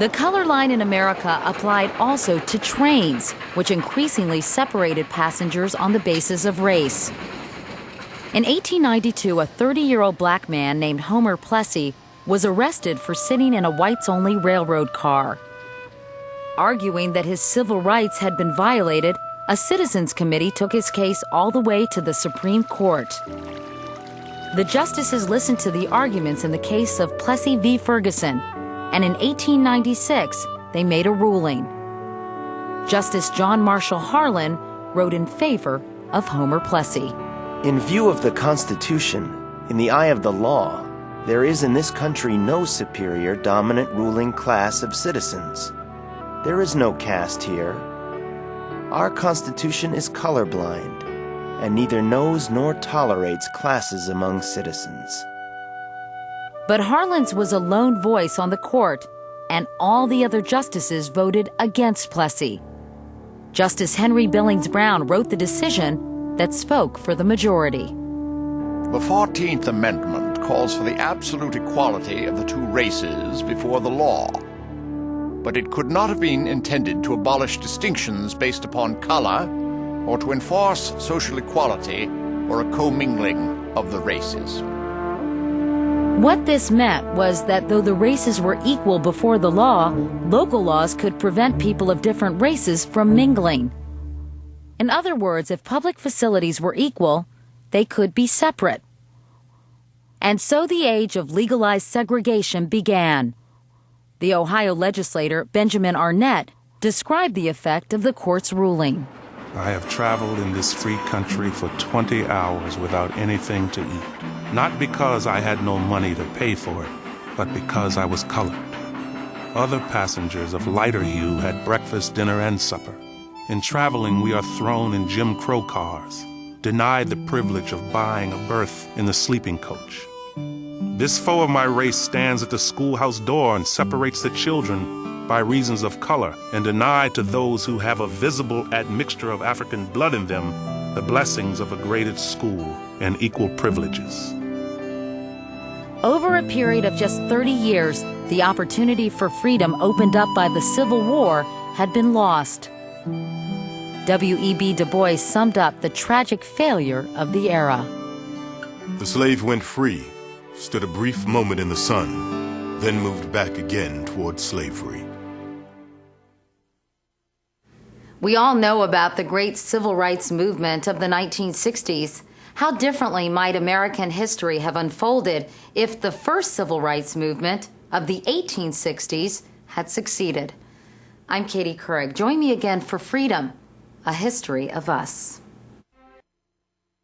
The color line in America applied also to trains, which increasingly separated passengers on the basis of race. In 1892, a 30-year-old black man named Homer Plessy was arrested for sitting in a whites-only railroad car. Arguing that his civil rights had been violated, a citizens committee took his case all the way to the Supreme Court. The justices listened to the arguments in the case of Plessy v. Ferguson, and in 1896, they made a ruling. Justice John Marshall Harlan wrote in favor of Homer Plessy. In view of the Constitution, in the eye of the law, there is in this country no superior dominant ruling class of citizens. There is no caste here. Our Constitution is colorblind, and neither knows nor tolerates classes among citizens. But Harlan's was a lone voice on the court, and all the other justices voted against Plessy. Justice Henry Billings Brown wrote the decision that spoke for the majority. The 14th Amendment calls for the absolute equality of the two races before the law. But it could not have been intended to abolish distinctions based upon color or to enforce social equality or a commingling of the races. What this meant was that though the races were equal before the law, local laws could prevent people of different races from mingling. In other words, if public facilities were equal, they could be separate. And so the age of legalized segregation began. The Ohio legislator, Benjamin Arnett, described the effect of the court's ruling. I have traveled in this free country for 20 hours without anything to eat. Not because I had no money to pay for it, but because I was colored. Other passengers of lighter hue had breakfast, dinner, and supper. In traveling, we are thrown in Jim Crow cars, denied the privilege of buying a berth in the sleeping coach. This foe of my race stands at the schoolhouse door and separates the children by reasons of color and denied to those who have a visible admixture of African blood in them the blessings of a graded school and equal privileges. Over a period of just 30 years, the opportunity for freedom opened up by the Civil War had been lost. W.E.B. Du Bois summed up the tragic failure of the era. The slave went free, stood a brief moment in the sun, then moved back again toward slavery. We all know about the great civil rights movement of the 1960s. How differently might American history have unfolded if the first civil rights movement of the 1860s had succeeded? I'm Katie Couric. Join me again for Freedom, a History of Us.